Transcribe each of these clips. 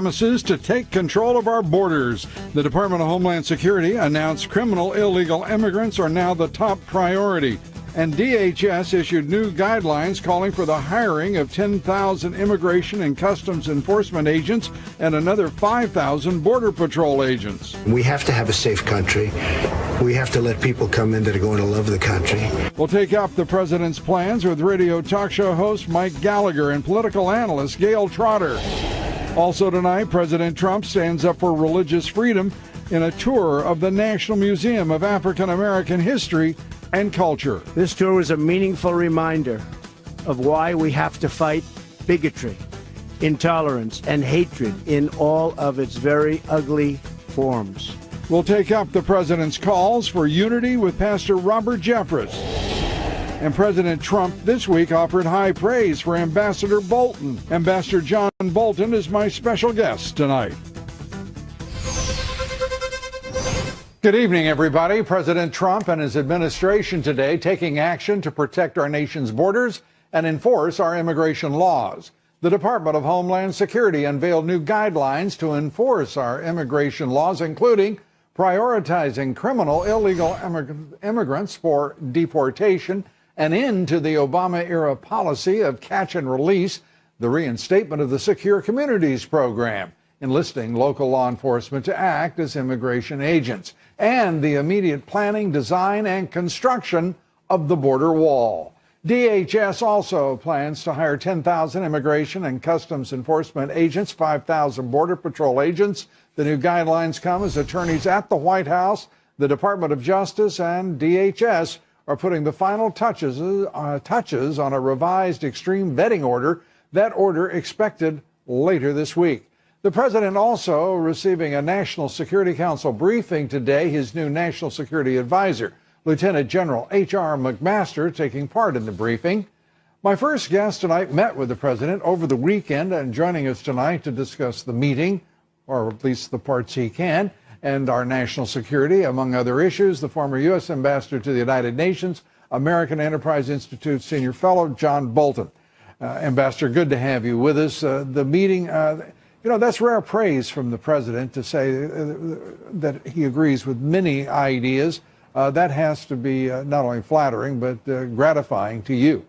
promises to take control of our borders. The Department of Homeland Security announced criminal illegal immigrants are now the top priority. And DHS issued new guidelines calling for the hiring of 10,000 immigration and customs enforcement agents and another 5,000 Border Patrol agents. We have to have a safe country. We have to let people come in that are going to love the country. We'll take up the president's plans with radio talk show host Mike Gallagher and political analyst Gail Trotter. Also tonight, President Trump stands up for religious freedom in a tour of the National Museum of African American History and Culture. This tour was a meaningful reminder of why we have to fight bigotry, intolerance, and hatred in all of its very ugly forms. We'll take up the president's calls for unity with Pastor Robert Jeffress. And President Trump this week offered high praise for Ambassador Bolton. Ambassador John Bolton is my special guest tonight. Good evening, everybody. President Trump and his administration today taking action to protect our nation's borders and enforce our immigration laws. The Department of Homeland Security unveiled new guidelines to enforce our immigration laws, including prioritizing criminal illegal immigrants for deportation, an end to the Obama-era policy of catch and release, the reinstatement of the Secure Communities program, enlisting local law enforcement to act as immigration agents, and the immediate planning, design, and construction of the border wall. DHS also plans to hire 10,000 immigration and customs enforcement agents, 5,000 Border Patrol agents. The new guidelines come as attorneys at the White House, the Department of Justice, and DHS are putting the final touches on a revised extreme vetting order. That order expected later this week. The president also receiving a National Security Council briefing today. His new National Security Advisor, Lieutenant General H.R. McMaster, taking part in the briefing. My first guest tonight met with the president over the weekend and joining us tonight to discuss the meeting, or at least the parts he can, and our national security, among other issues, the former U.S. Ambassador to the United Nations, American Enterprise Institute Senior Fellow, John Bolton. Ambassador, good to have you with us. The meeting, that's rare praise from the president to say that he agrees with many ideas. That has to be not only flattering, but gratifying to you.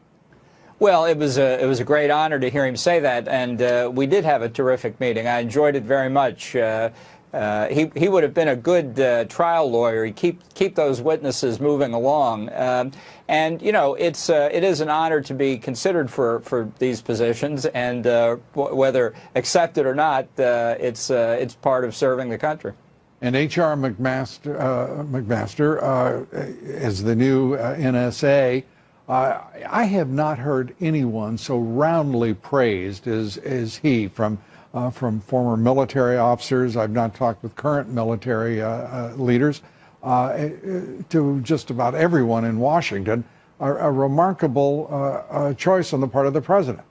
Well, it was a great honor to hear him say that, and we did have a terrific meeting. I enjoyed it very much. He would have been a good trial lawyer. He'd keep those witnesses moving along. And it is an honor to be considered for these positions, and whether accepted or not, it's part of serving the country. And H.R. McMaster as the new NSA, I have not heard anyone so roundly praised as he, from former military officers. I've not talked with current military leaders, to just about everyone in Washington. A remarkable choice on the part of the president.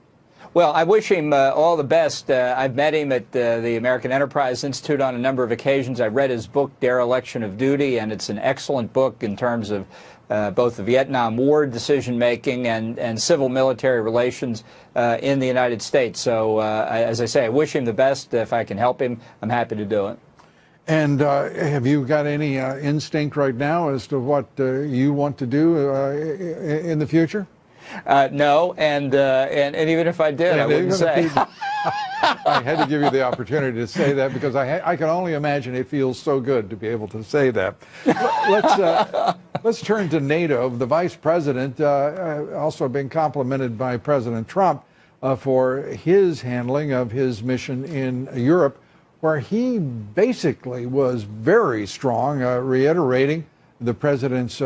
Well, I wish him all the best. I've met him at the American Enterprise Institute on a number of occasions. I read his book, Dereliction of Duty, and it's an excellent book in terms of both the Vietnam War decision-making and civil-military relations in the United States. So, as I say, I wish him the best. If I can help him, I'm happy to do it. And have you got any instinct right now as to what you want to do in the future? No, and even if I did, I wouldn't say. I had to give you the opportunity to say that because I can only imagine it feels so good to be able to say that. Let's turn to NATO. The vice president also being complimented by President Trump for his handling of his mission in Europe, where he basically was very strong, reiterating the president's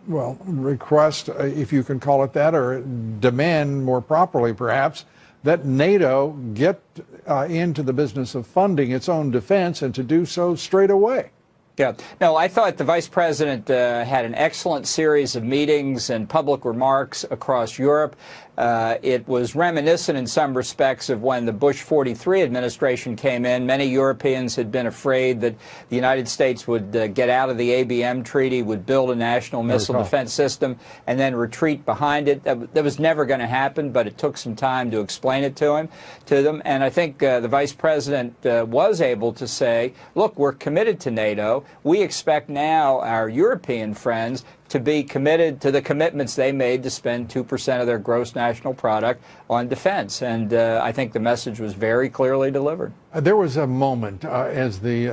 request, if you can call it that, or demand more properly perhaps, that NATO get into the business of funding its own defense and to do so straight away. Yeah. No, I thought the vice president had an excellent series of meetings and public remarks across Europe. It was reminiscent in some respects of when the Bush 43 administration came in. Many Europeans had been afraid that the United States would get out of the ABM treaty, would build a national missile defense system, and then retreat behind it. That was never going to happen, but it took some time to explain it to them. And I think the vice president was able to say, look, we're committed to NATO. We expect now our European friends to be committed to the commitments they made to spend 2% of their gross national product on defense. And I think the message was very clearly delivered. There was a moment as the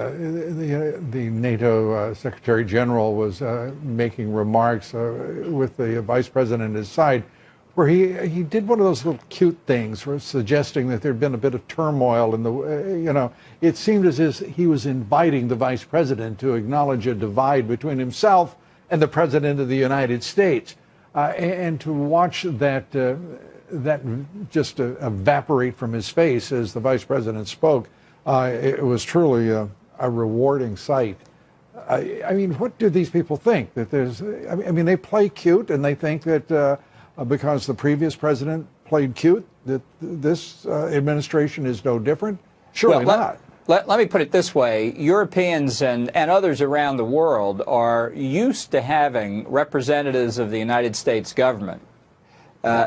NATO Secretary General was making remarks with the vice president at his side, where he did one of those little cute things, where suggesting that there'd been a bit of turmoil in the, it seemed as if he was inviting the vice president to acknowledge a divide between himself and the President of the United States, and to watch that just evaporate from his face as the Vice President spoke, it was truly a rewarding sight. I mean, what do these people think? That there's, I mean, they play cute, and they think that because the previous president played cute, that this administration is no different? Surely not. Let me put it this way. Europeans and others around the world are used to having representatives of the United States government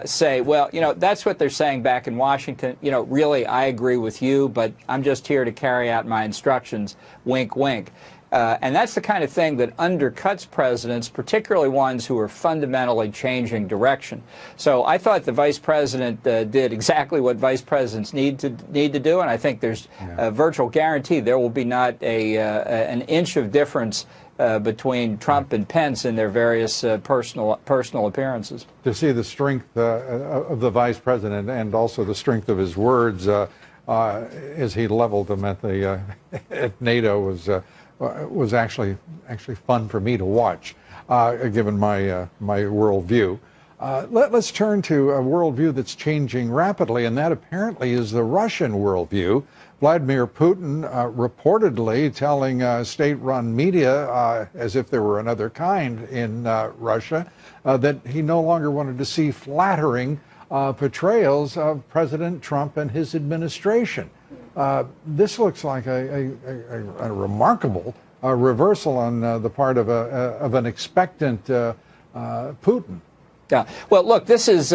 say, well, that's what they're saying back in Washington. Really, I agree with you, but I'm just here to carry out my instructions. Wink, wink. And that's the kind of thing that undercuts presidents, particularly ones who are fundamentally changing direction. So I thought the vice president did exactly what vice presidents need to do, and I think there's a virtual guarantee there will be not an inch of difference between Trump and Pence in their various personal appearances. To see the strength of the vice president and also the strength of his words as he leveled them at NATO was actually fun for me to watch, given my worldview. Let's turn to a worldview that's changing rapidly, and that apparently is the Russian worldview. Vladimir Putin reportedly telling state-run media, as if there were another kind in Russia, that he no longer wanted to see flattering portrayals of President Trump and his administration. This looks like a remarkable reversal on the part of an expectant Putin. Yeah. Well, look, this is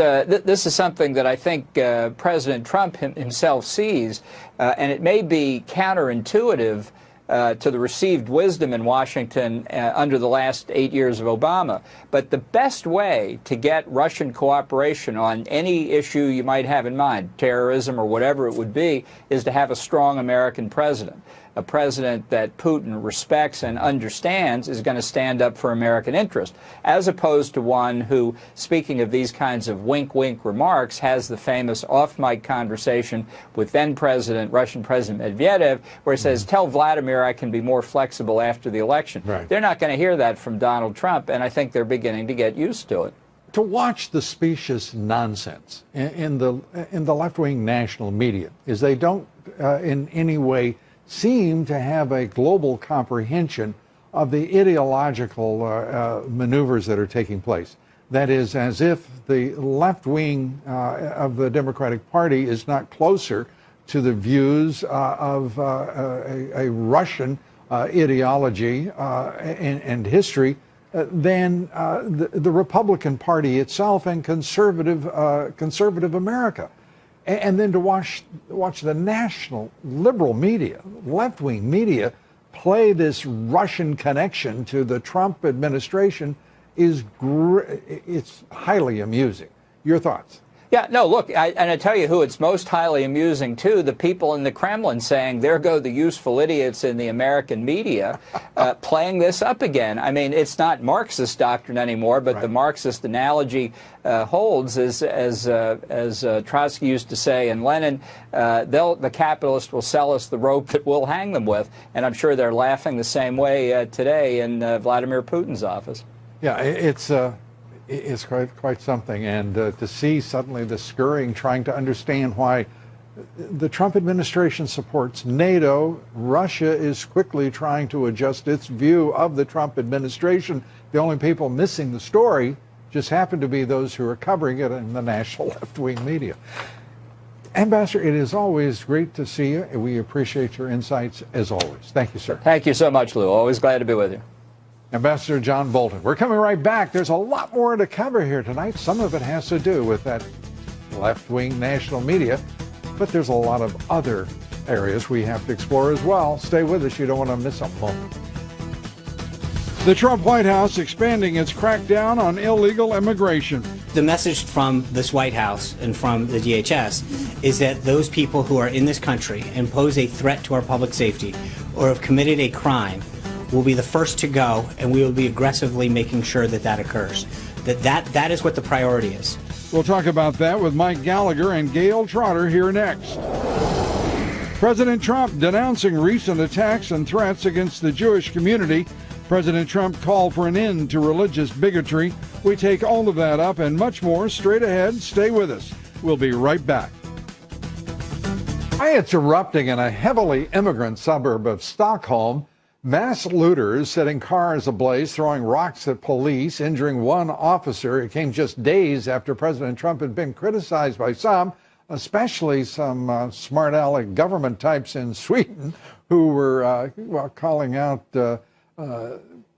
something that I think President Trump himself sees, and it may be counterintuitive to the received wisdom in Washington under the last 8 years of Obama. But the best way to get Russian cooperation on any issue you might have in mind, terrorism or whatever it would be, is to have a strong American president. A president that Putin respects and understands is going to stand up for American interest, as opposed to one who, speaking of these kinds of wink-wink remarks, has the famous off-mic conversation with then-President, Russian President Medvedev, where he says, tell Vladimir I can be more flexible after the election. Right. They're not going to hear that from Donald Trump, and I think they're beginning to get used to it. To watch the specious nonsense in the left-wing national media is they don't in any way seem to have a global comprehension of the ideological maneuvers that are taking place. That is, as if the left wing of the Democratic Party is not closer to the views of a Russian ideology and history than the Republican Party itself and conservative America. And then to watch the national liberal media, left-wing media, play this Russian connection to the Trump administration it's highly amusing. Your thoughts? Yeah, no, look, and I tell you who it's most highly amusing to, the people in the Kremlin saying, there go the useful idiots in the American media playing this up again. I mean, it's not Marxist doctrine anymore, but right. The Marxist analogy holds, as Trotsky used to say and Lenin, the capitalists will sell us the rope that we'll hang them with. And I'm sure they're laughing the same way today in Vladimir Putin's office. Yeah, it's quite something, and to see suddenly the scurrying, trying to understand why the Trump administration supports NATO. Russia is quickly trying to adjust its view of the Trump administration. The only people missing the story just happen to be those who are covering it in the national left-wing media. Ambassador, it is always great to see you. We appreciate your insights as always. Thank you, sir. Thank you so much, Lou. Always glad to be with you. Ambassador John Bolton. We're coming right back. There's a lot more to cover here tonight. Some of it has to do with that left-wing national media, but there's a lot of other areas we have to explore as well. Stay with us. You don't want to miss a moment. The Trump White House expanding its crackdown on illegal immigration. The message from this White House and from the DHS is that those people who are in this country and pose a threat to our public safety or have committed a crime will be the first to go, and we will be aggressively making sure that that occurs. That is what the priority is. We'll talk about that with Mike Gallagher and Gail Trotter here next. President Trump denouncing recent attacks and threats against the Jewish community. President Trump called for an end to religious bigotry. We take all of that up and much more straight ahead. Stay with us. We'll be right back. Riots erupting in a heavily immigrant suburb of Stockholm. Mass looters setting cars ablaze, throwing rocks at police, injuring one officer. It came just days after President Trump had been criticized by some, especially some smart aleck government types in Sweden who were calling out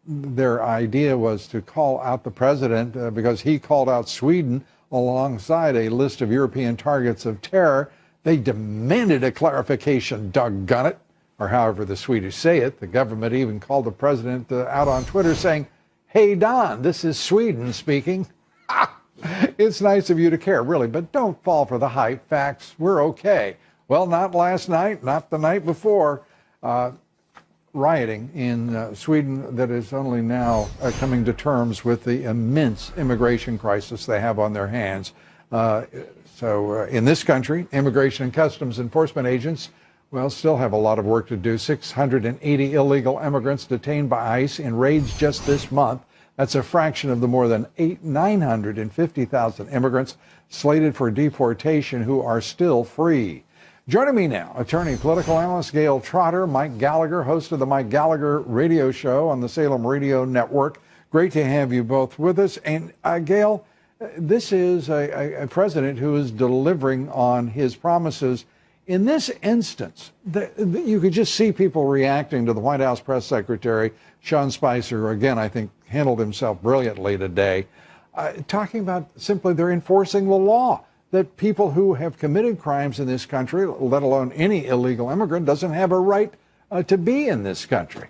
their idea was to call out the president because he called out Sweden alongside a list of European targets of terror. They demanded a clarification, doggone it, or however the Swedish say it. The government even called the president out on Twitter saying, "Hey, Don, this is Sweden speaking." It's nice of you to care, really, but don't fall for the hype. Facts, we're okay. Well, not last night, not the night before. Rioting in Sweden that is only now coming to terms with the immense immigration crisis they have on their hands. So in this country, Immigration and Customs Enforcement agents, still have a lot of work to do. 680 illegal immigrants detained by ICE in raids just this month. That's a fraction of the more than 950,000 immigrants slated for deportation who are still free. Joining me now, attorney, political analyst Gail Trotter, Mike Gallagher, host of the Mike Gallagher radio show on the Salem Radio Network. Great to have you both with us. And Gail, this is a president who is delivering on his promises. In this instance, you could just see people reacting to the White House press secretary, Sean Spicer, who again, I think handled himself brilliantly today, talking about simply they're enforcing the law. That people who have committed crimes in this country, let alone any illegal immigrant, doesn't have a right to be in this country.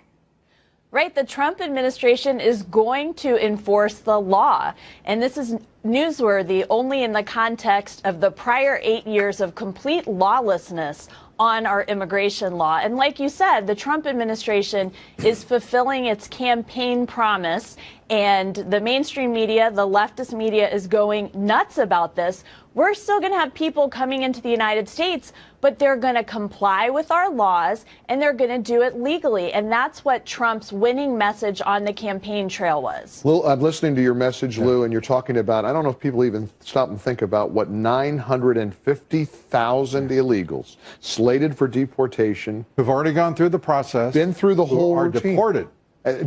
Right. The Trump administration is going to enforce the law. And this is newsworthy only in the context of the prior 8 years of complete lawlessness on our immigration law. And like you said, the Trump administration is fulfilling its campaign promise. And the mainstream media, the leftist media, is going nuts about this. We're still going to have people coming into the United States, but they're going to comply with our laws and they're going to do it legally. And that's what Trump's winning message on the campaign trail was. Well, I'm listening to your message, Lou, and you're talking about, I don't know if people even stop and think about what 950,000 illegals slated for deportation. Who've already gone through the process. Been through the whole routine. Deported.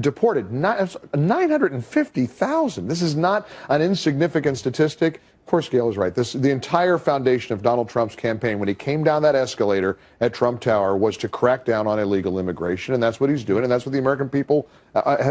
Deported. 950,000. This is not an insignificant statistic. Of course, Gail is right. The entire foundation of Donald Trump's campaign, when he came down that escalator at Trump Tower, was to crack down on illegal immigration, and that's what he's doing, and that's what the American people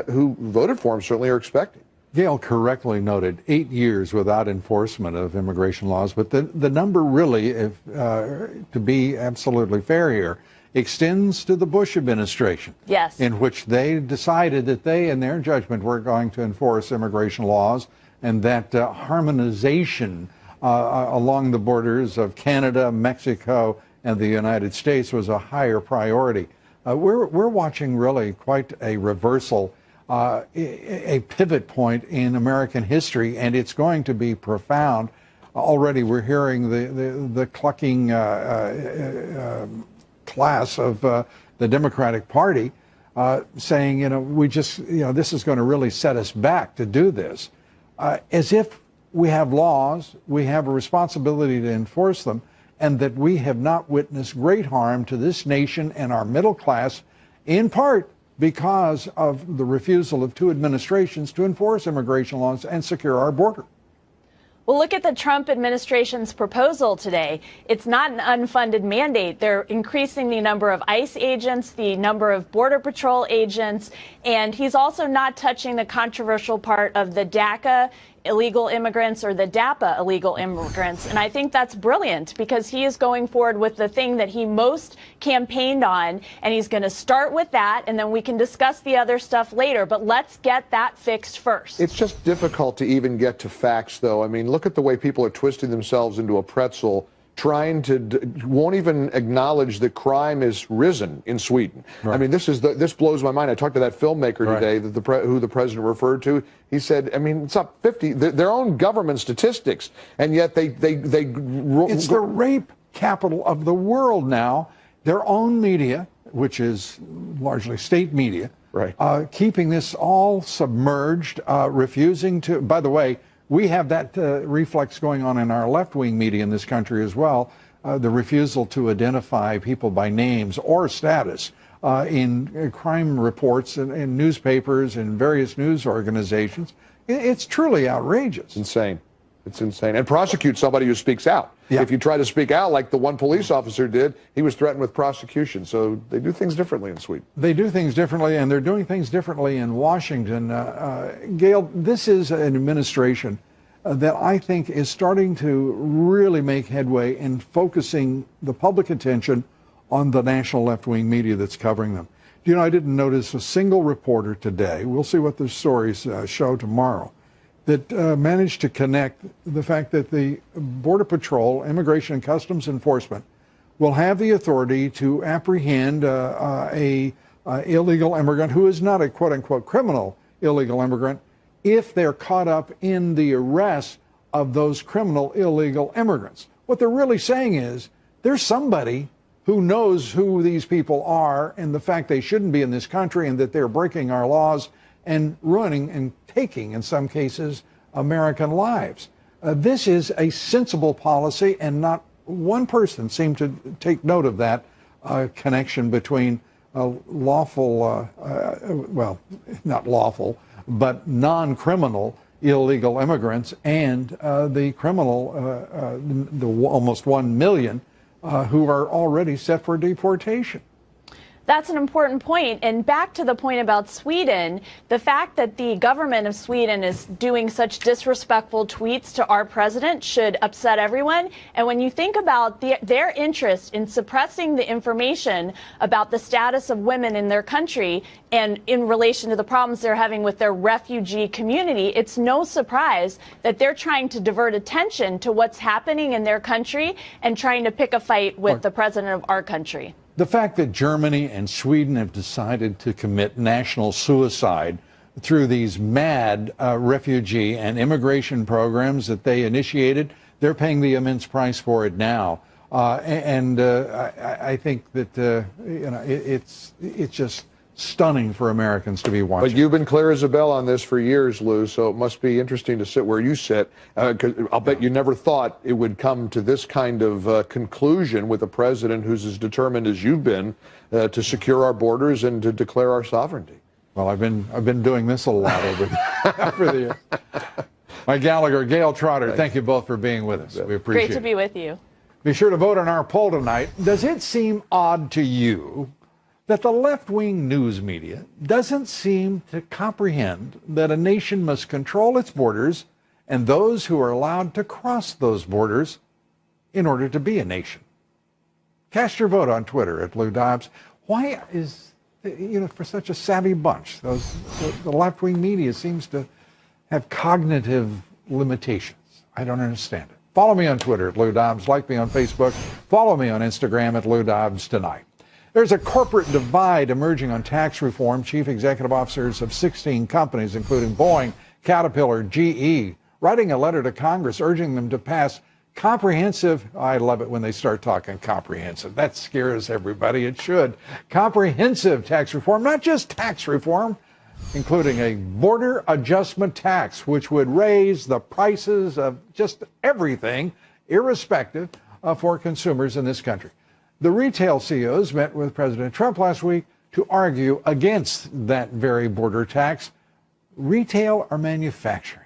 who voted for him certainly are expecting. Gail correctly noted 8 years without enforcement of immigration laws, but the number really, to be absolutely fair here, extends to the Bush administration. Yes. In which they decided that they, in their judgment, were going to enforce immigration laws, and that harmonization along the borders of Canada, Mexico, and the United States was a higher priority. We're watching really quite a reversal, a pivot point in American history, and it's going to be profound. Already we're hearing the clucking class of the Democratic Party saying, this is going to really set us back to do this. As if we have laws, we have a responsibility to enforce them, and that we have not witnessed great harm to this nation and our middle class, in part because of the refusal of two administrations to enforce immigration laws and secure our border. Well, look at the Trump administration's proposal today. It's not an unfunded mandate. They're increasing the number of ICE agents, the number of Border Patrol agents, and he's also not touching the controversial part of the DACA illegal immigrants or the DAPA illegal immigrants. And I think that's brilliant because he is going forward with the thing that he most campaigned on, and he's going to start with that, and then we can discuss the other stuff later. But let's get that fixed first. It's just difficult to even get to facts, though. I mean, look at the way people are twisting themselves into a pretzel, trying to won't even acknowledge that crime has risen in Sweden. Right. I mean, this blows my mind. I talked to that filmmaker today, that who the president referred to. He said, I mean, it's up 50, their own government statistics, and yet it's the rape capital of the world now. Their own media, which is largely state media, keeping this all submerged, refusing to. By the way, we have that reflex going on in our left-wing media in this country as well, the refusal to identify people by names or status in crime reports in newspapers and various news organizations. It's truly outrageous. It's insane. It's insane. And prosecute somebody who speaks out. Yeah. If you try to speak out like the one police officer did, he was threatened with prosecution. So they do things differently in Sweden. They do things differently, and they're doing things differently in Washington. Gail, this is an administration that I think is starting to really make headway in focusing the public attention on the national left-wing media that's covering them. You know, I didn't notice a single reporter today, we'll see what the stories show tomorrow, that managed to connect the fact that the Border Patrol, Immigration and Customs Enforcement, will have the authority to apprehend a illegal immigrant who is not a quote-unquote criminal illegal immigrant if they're caught up in the arrest of those criminal illegal immigrants. What they're really saying is there's somebody who knows who these people are and the fact they shouldn't be in this country and that they're breaking our laws and ruining and taking, in some cases, American lives. This is a sensible policy, and not one person seemed to take note of that connection between lawful, well, not lawful, but non-criminal illegal immigrants and the criminal, the almost 1 million who are already set for deportation. That's an important point. And back to the point about Sweden, the fact that the government of Sweden is doing such disrespectful tweets to our president should upset everyone. And when you think about their interest in suppressing the information about the status of women in their country and in relation to the problems they're having with their refugee community, it's no surprise that they're trying to divert attention to what's happening in their country and trying to pick a fight with the president of our country. The fact that Germany and Sweden have decided to commit national suicide through these mad refugee and immigration programs that they initiated, they're paying the immense price for it now. I think that you know, it's just stunning for Americans to be watching. But you've been clear as a bell on this for years, Lou, so it must be interesting to sit where you sit. 'Cause I'll bet you never thought it would come to this kind of conclusion with a president who's as determined as you've been to secure our borders and to declare our sovereignty. Well, I've been doing this a lot over the years. Mike Gallagher, Gail Trotter, thank you both for being with us. We appreciate it. Great to be with you. Be sure to vote on our poll tonight. Does it seem odd to you that the left-wing news media doesn't seem to comprehend that a nation must control its borders and those who are allowed to cross those borders in order to be a nation? Cast your vote on Twitter at Lou Dobbs. Why is, you know, for such a savvy bunch, the left-wing media seems to have cognitive limitations? I don't understand it. Follow me on Twitter at Lou Dobbs. Like me on Facebook. Follow me on Instagram at Lou Dobbs Tonight. There's a corporate divide emerging on tax reform. Chief executive officers of 16 companies, including Boeing, Caterpillar, GE, writing a letter to Congress urging them to pass comprehensive, I love it when they start talking comprehensive. That scares everybody. It should. Comprehensive tax reform, not just tax reform, including a border adjustment tax, which would raise the prices of just everything, irrespective for consumers in this country. The retail CEOs met with President Trump last week to argue against that very border tax. Retail or manufacturing?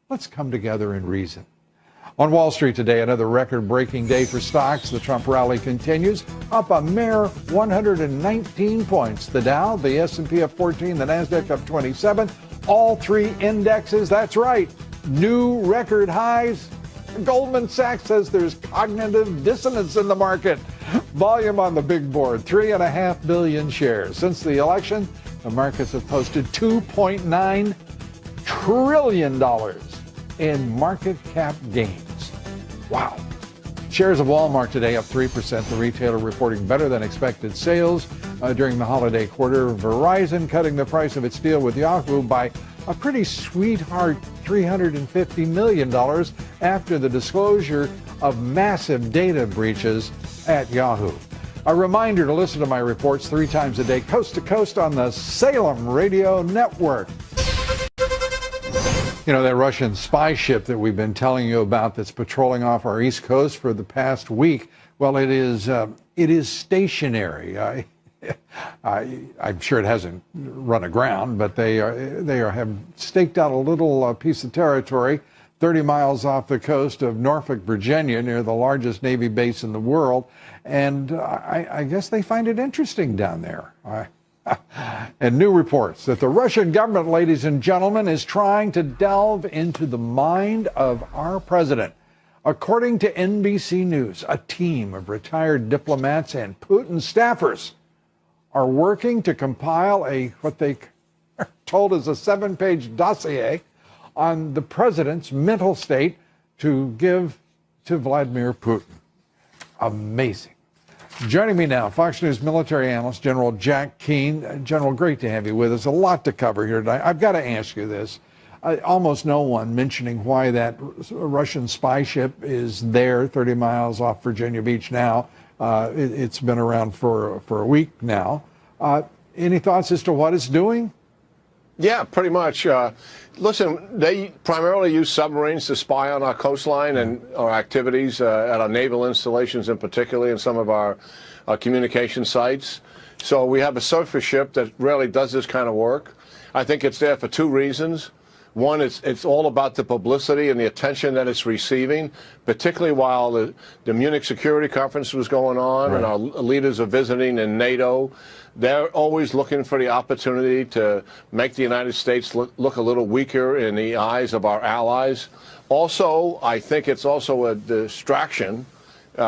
Let's come together and reason. On Wall Street today, another record-breaking day for stocks. The Trump rally continues, up a mere 119 points. The Dow, the S&P up 14, the Nasdaq up 27. All three indexes, that's right, new record highs. Goldman Sachs says there's cognitive dissonance in the market. Volume on the big board, 3.5 billion shares. Since the election, the markets have posted $2.9 trillion in market cap gains. Wow. Shares of Walmart today up 3%. The retailer reporting better than expected sales during the holiday quarter. Verizon cutting the price of its deal with Yahoo by a pretty sweetheart $350 million after the disclosure of massive data breaches at Yahoo. A reminder to listen to my reports 3 times a day, coast to coast on the Salem Radio Network. You know, that Russian spy ship that we've been telling you about that's patrolling off our East Coast for the past week, well, it is stationary. I'm sure it hasn't run aground, but they have staked out a little piece of territory 30 miles off the coast of Norfolk, Virginia, near the largest Navy base in the world. And I guess they find it interesting down there. And new reports that the Russian government, ladies and gentlemen, is trying to delve into the mind of our president. According to NBC News, a team of retired diplomats and Putin staffers are working to compile what they told is a 7-page dossier on the president's mental state to give to Vladimir Putin. Amazing. Joining me now, Fox News military analyst General Jack Keane. General, great to have you with us. A lot to cover here tonight. I've got to ask you this. Almost no one mentioning why that Russian spy ship is there 30 miles off Virginia Beach now. It's been around for a week now. Any thoughts as to what it's doing? Yeah, pretty much. Listen, they primarily use submarines to spy on our coastline and our activities at our naval installations in particular, and some of our communication sites. So we have a surface ship that rarely does this kind of work. I think it's there for 2 reasons. One, it's all about the publicity and the attention that it's receiving, particularly while the Munich Security Conference was going on, right, and our leaders are visiting in NATO. They're always looking for the opportunity to make the United States look a little weaker in the eyes of our allies. Also, I think it's also a distraction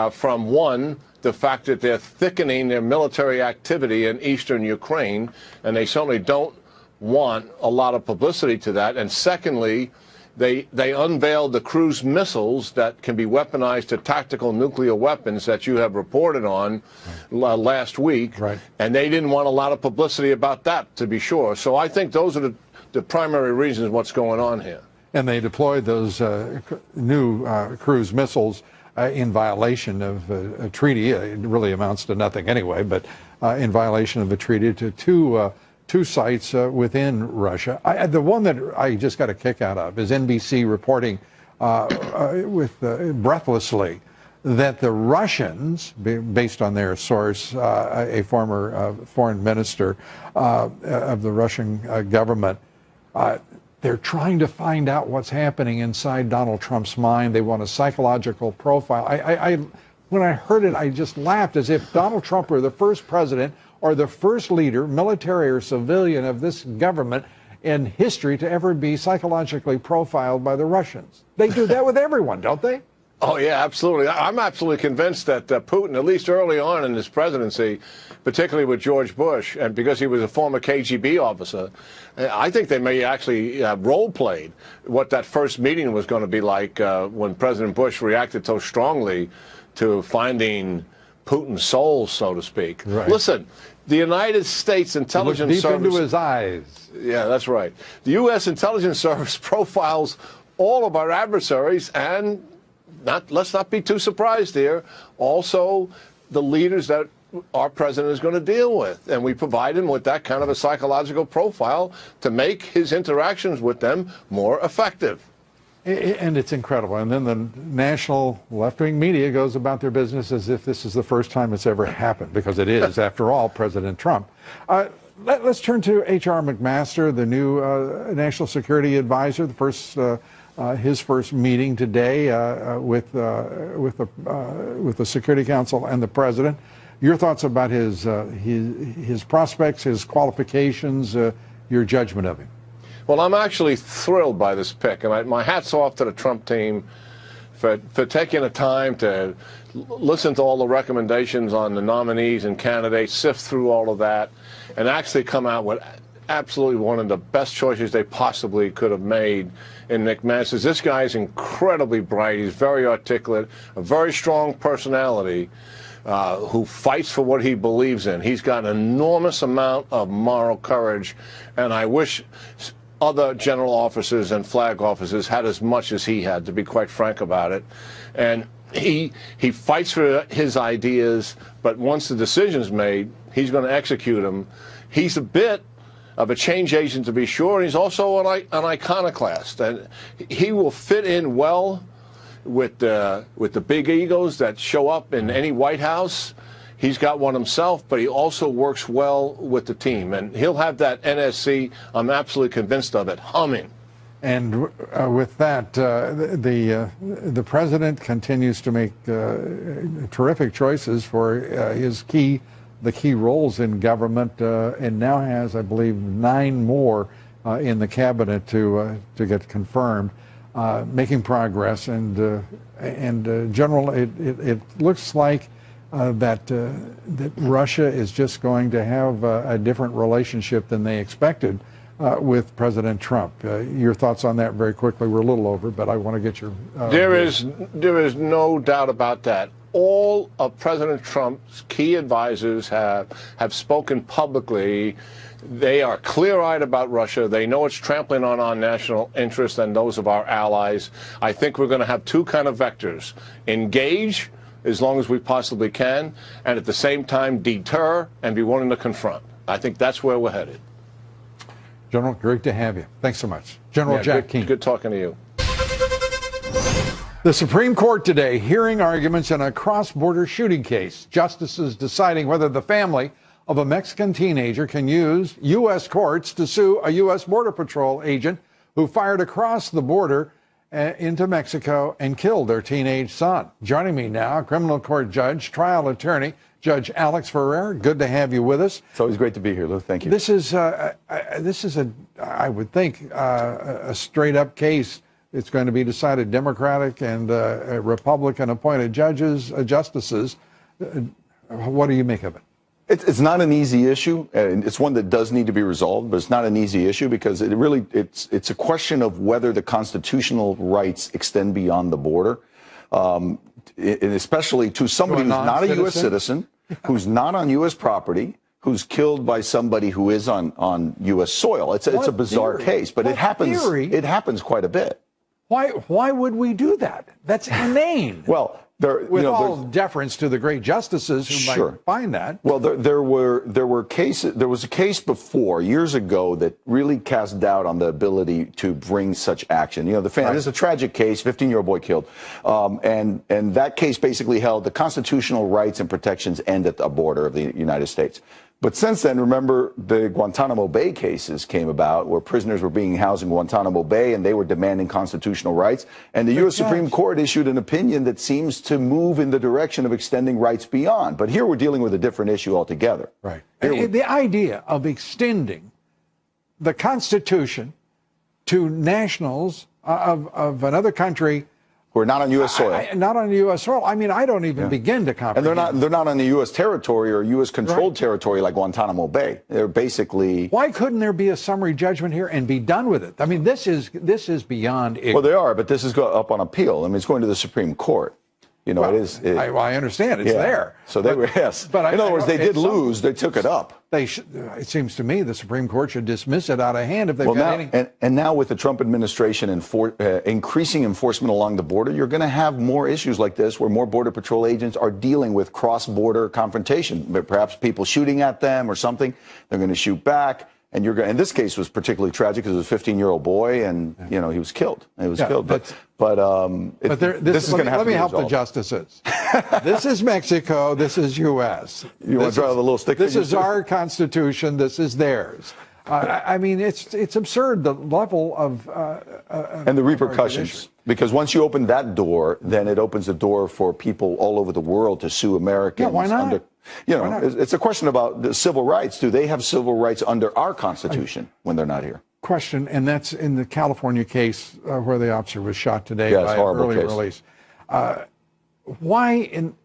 from, one, the fact that they're thickening their military activity in eastern Ukraine, and they certainly don't want a lot of publicity to that. And secondly, they unveiled the cruise missiles that can be weaponized to tactical nuclear weapons that you have reported on last week. Right. And they didn't want a lot of publicity about that, to be sure. So I think those are the primary reasons what's going on here. And they deployed those new cruise missiles in violation of a treaty. It really amounts to nothing anyway, but in violation of a treaty to two sites within Russia. The one that I just got a kick out of is NBC reporting breathlessly that the Russians, based on their source, a former foreign minister of the Russian government, they're trying to find out what's happening inside Donald Trump's mind. They want a psychological profile. When I heard it, I just laughed as if Donald Trump were the first president or the first leader, military or civilian, of this government in history to ever be psychologically profiled by the Russians. They do that with everyone, don't they? Oh, yeah, absolutely. I'm absolutely convinced that Putin, at least early on in his presidency, particularly with George Bush, and because he was a former KGB officer, I think they may actually role-played what that first meeting was going to be like when President Bush reacted so strongly to finding Putin's soul, so to speak. Right. Listen, the United States Intelligence Service... Deep into his eyes. Yeah, that's right. The U.S. Intelligence Service profiles all of our adversaries, and let's not be too surprised here, also the leaders that our president is going to deal with. And we provide him with that kind of a psychological profile to make his interactions with them more effective. And it's incredible. And then the national left-wing media goes about their business as if this is the first time it's ever happened, because it is, after all, President Trump. Let's turn to H.R. McMaster, the new National Security Advisor, his first meeting today with the Security Council and the President. Your thoughts about his prospects, his qualifications, your judgment of him? Well, I'm actually thrilled by this pick, and my hat's off to the Trump team for taking the time to listen to all the recommendations on the nominees and candidates, sift through all of that, and actually come out with absolutely one of the best choices they possibly could have made in Nick Masters. This guy is incredibly bright. He's very articulate, a very strong personality, who fights for what he believes in. He's got an enormous amount of moral courage, and I wish other general officers and flag officers had as much as he had, to be quite frank about it. And he fights for his ideas, but once the decision's made, he's going to execute them. He's a bit of a change agent, to be sure, and he's also an iconoclast. And he will fit in well with the big egos that show up in any White House. He's got one himself, but he also works well with the team. And he'll have that NSC, I'm absolutely convinced of it, humming. And with that, the president continues to make terrific choices for the key roles in government, and now has, I believe, 9 more in the cabinet to get confirmed, making progress. And General, it looks like that Russia is just going to have a different relationship than they expected with President Trump. Your thoughts on that very quickly? We're a little over, but I want to get your... There is no doubt about that. All of President Trump's key advisors have spoken publicly. They are clear-eyed about Russia. They know it's trampling on our national interests and those of our allies. I think we're going to have 2 kind of vectors: engage as long as we possibly can, and at the same time deter and be willing to confront. I think that's where we're headed. General, great to have you. Thanks so much. General Jack Keane. Good talking to you. The Supreme Court today hearing arguments in a cross-border shooting case. Justices deciding whether the family of a Mexican teenager can use U.S. courts to sue a U.S. Border Patrol agent who fired across the border into Mexico and killed their teenage son. Joining me now, criminal court judge, trial attorney, Judge Alex Ferrer. Good to have you with us. It's always great to be here, Lou. Thank you. This is I would think, a straight-up case. It's going to be decided Democratic and Republican appointed justices. What do you make of it? It's not an easy issue, and it's one that does need to be resolved, but it's not an easy issue because it's a question of whether the constitutional rights extend beyond the border, and especially to somebody who's not a U.S. citizen, who's not on U.S. property, who's killed by somebody who is on U.S. soil. It's a bizarre case, but it happens quite a bit. Why would we do that? That's inane. Well, with all deference to the great justices who might find that. Well, there were cases. There was a case before years ago that really cast doubt on the ability to bring such action. You know, this is a tragic case, 15-year-old boy killed, and that case basically held the constitutional rights and protections end at the border of the United States. But since then, remember, the Guantanamo Bay cases came about where prisoners were being housed in Guantanamo Bay and they were demanding constitutional rights. And the U.S. Supreme Court issued an opinion that seems to move in the direction of extending rights beyond. But here we're dealing with a different issue altogether. Right. The idea of extending the Constitution to nationals of another country who are not on U.S. soil. Not on U.S. soil. I mean, I don't even begin to comprehend. And they're not on the U.S. territory or U.S. controlled territory like Guantanamo Bay. They're basically. Why couldn't there be a summary judgment here and be done with it? I mean, this is beyond ignorant. Well, they are, but this is up on appeal. I mean, it's going to the Supreme Court. You know, I understand it's there. So they were, But in other words, they did lose. They took it up. It seems to me the Supreme Court should dismiss it out of hand if they've got any. And now with the Trump administration increasing enforcement along the border, you're going to have more issues like this where more Border Patrol agents are dealing with cross-border confrontation. Perhaps people shooting at them or something. They're going to shoot back. And and this case was particularly tragic because it was a 15-year-old boy, and he was killed. He was killed. But this is going to have to be resolved. Let me help the justices. This is Mexico. This is U.S. You want to draw the little stick? This is our Constitution. This is theirs. I mean, it's absurd, the level of and the repercussions. Because once you open that door, then it opens the door for people all over the world to sue Americans. Yeah, why not? It's a question about the civil rights. Do they have civil rights under our Constitution when they're not here? Question, and that's in the California case where the officer was shot today by an early release. Why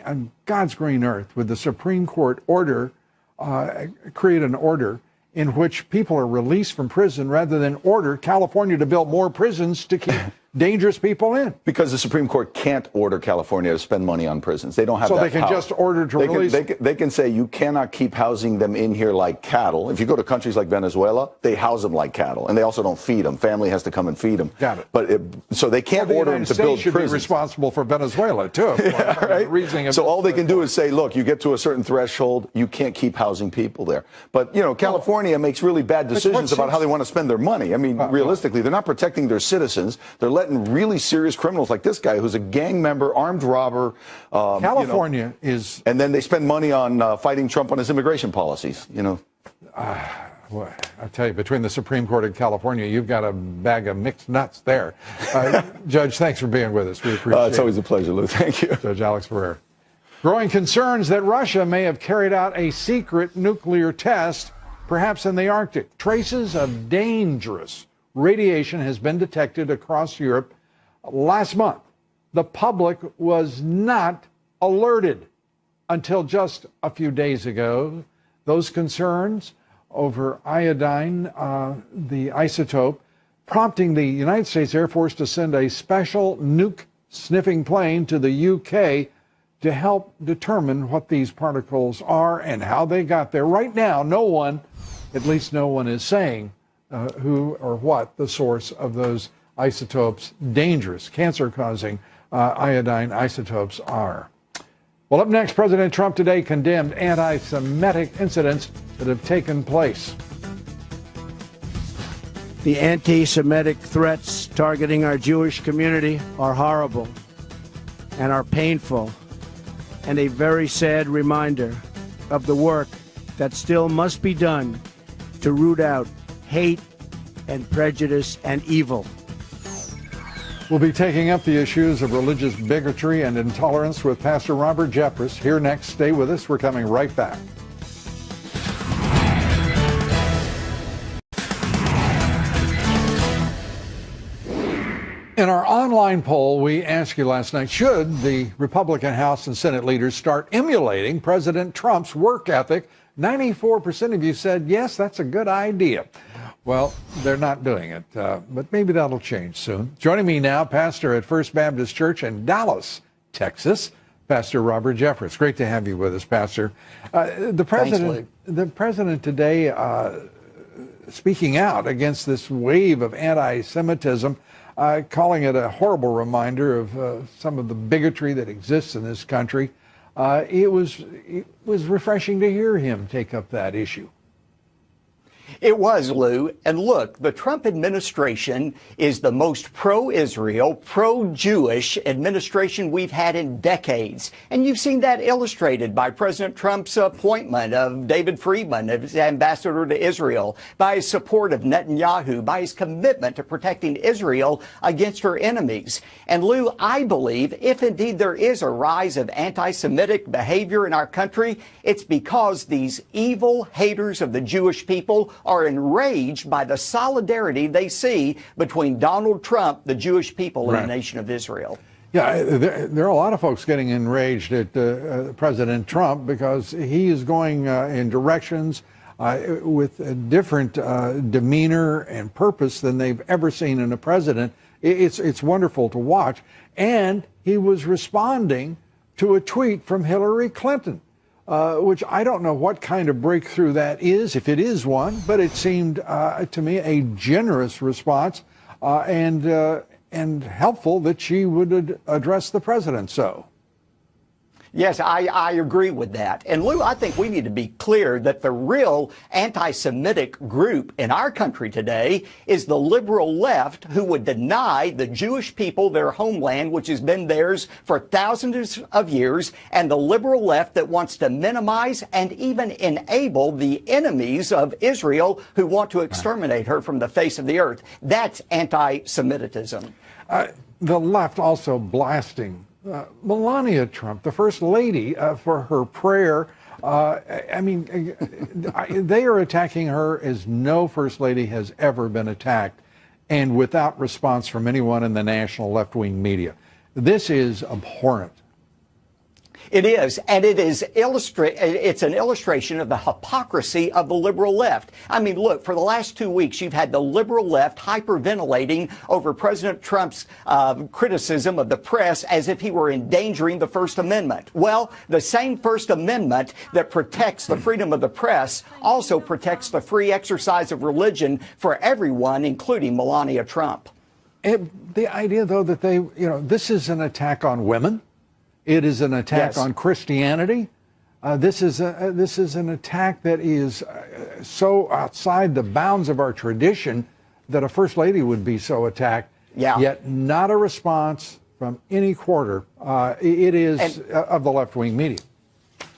on God's green earth would the Supreme Court create an order in which people are released from prison rather than order California to build more prisons to keep dangerous people in? Because the Supreme Court can't order California to spend money on prisons. They don't have that power. So they can just order to release? They can say you cannot keep housing them in here like cattle. If you go to countries like Venezuela, they house them like cattle, and they also don't feed them. Family has to come and feed them. Got it. But so they can't order them to build prisons. The United States should be responsible for Venezuela, too. Yeah, right? So all they can do is say, look, you get to a certain threshold, you can't keep housing people there. But, California makes really bad decisions about how they want to spend their money. I mean, realistically, they're not protecting their citizens. They're letting really serious criminals like this guy, who's a gang member, armed robber. California is... And then they spend money on fighting Trump on his immigration policies, Well, I'll tell you, between the Supreme Court and California, you've got a bag of mixed nuts there. Judge, thanks for being with us. We appreciate it. It's always a pleasure, Lou. Thank you. Judge Alex Ferrer. Growing concerns that Russia may have carried out a secret nuclear test, perhaps in the Arctic. Traces of dangerous radiation has been detected across Europe. Last month, the public was not alerted until just a few days ago. Those concerns over iodine, the isotope, prompting the United States Air Force to send a special nuke-sniffing plane to the UK to help determine what these particles are and how they got there. Right now, at least no one is saying who or what the source of those isotopes, dangerous, cancer-causing iodine isotopes are. Well, up next, President Trump today condemned anti-Semitic incidents that have taken place. The anti-Semitic threats targeting our Jewish community are horrible and are painful, and a very sad reminder of the work that still must be done to root out hate and prejudice and evil. We'll be taking up the issues of religious bigotry and intolerance with Pastor Robert Jeffress. Here next, stay with us. We're coming right back. In our online poll, we asked you last night, should the Republican House and Senate leaders start emulating President Trump's work ethic? 94% of you said, yes, that's a good idea. Well, they're not doing it, but maybe that'll change soon. Joining me now, pastor at First Baptist Church in Dallas, Texas, Pastor Robert Jeffress. Great to have you with us, Pastor. The president today speaking out against this wave of anti-Semitism, calling it a horrible reminder of some of the bigotry that exists in this country. It was refreshing to hear him take up that issue. It was, Lou. And look, the Trump administration is the most pro-Israel, pro-Jewish administration we've had in decades. And you've seen that illustrated by President Trump's appointment of David Friedman as ambassador to Israel, by his support of Netanyahu, by his commitment to protecting Israel against her enemies. And Lou, I believe if indeed there is a rise of anti-Semitic behavior in our country, it's because these evil haters of the Jewish people are enraged by the solidarity they see between Donald Trump, the Jewish people, and the nation of Israel. Yeah, there are a lot of folks getting enraged at President Trump because he is going in directions with a different demeanor and purpose than they've ever seen in a president. It's wonderful to watch. And he was responding to a tweet from Hillary Clinton, which I don't know what kind of breakthrough that is, if it is one, but it seemed to me a generous response and helpful that she would address the president so. Yes, I agree with that. And Lou, I think we need to be clear that the real anti-Semitic group in our country today is the liberal left, who would deny the Jewish people their homeland, which has been theirs for thousands of years, and the liberal left that wants to minimize and even enable the enemies of Israel who want to exterminate her from the face of the earth. That's anti-Semitism. The left also blasting Melania Trump, the First Lady, for her prayer. I mean, they are attacking her as no First Lady has ever been attacked, and without response from anyone in the national left-wing media. This is abhorrent. It is, and it's an illustration of the hypocrisy of the liberal left. I mean, look, for the last 2 weeks, you've had the liberal left hyperventilating over President Trump's criticism of the press as if he were endangering the First Amendment. Well, the same First Amendment that protects the freedom of the press also protects the free exercise of religion for everyone, including Melania Trump. The idea, though, that this is an attack on women. It is an attack on Christianity. This is an attack that is so outside the bounds of our tradition that a First Lady would be so attacked. Yeah. Yet not a response from any quarter. It is of the left-wing media.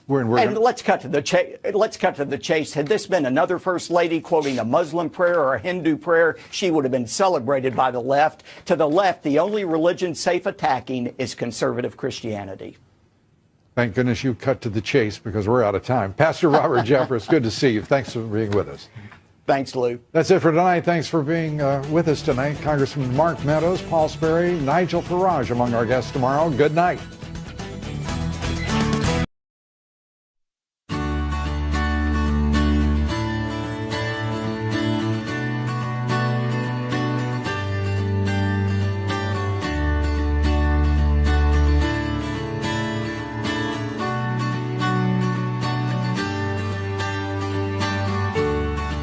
Let's cut to the chase. Had this been another First Lady quoting a Muslim prayer or a Hindu prayer, she would have been celebrated by the left. To the left, the only religion safe attacking is conservative Christianity. Thank goodness you cut to the chase, because we're out of time. Pastor Robert Jeffress, good to see you. Thanks for being with us. Thanks, Lou. That's it for tonight. Thanks for being with us tonight. Congressman Mark Meadows, Paul Sperry, Nigel Farage among our guests tomorrow. Good night.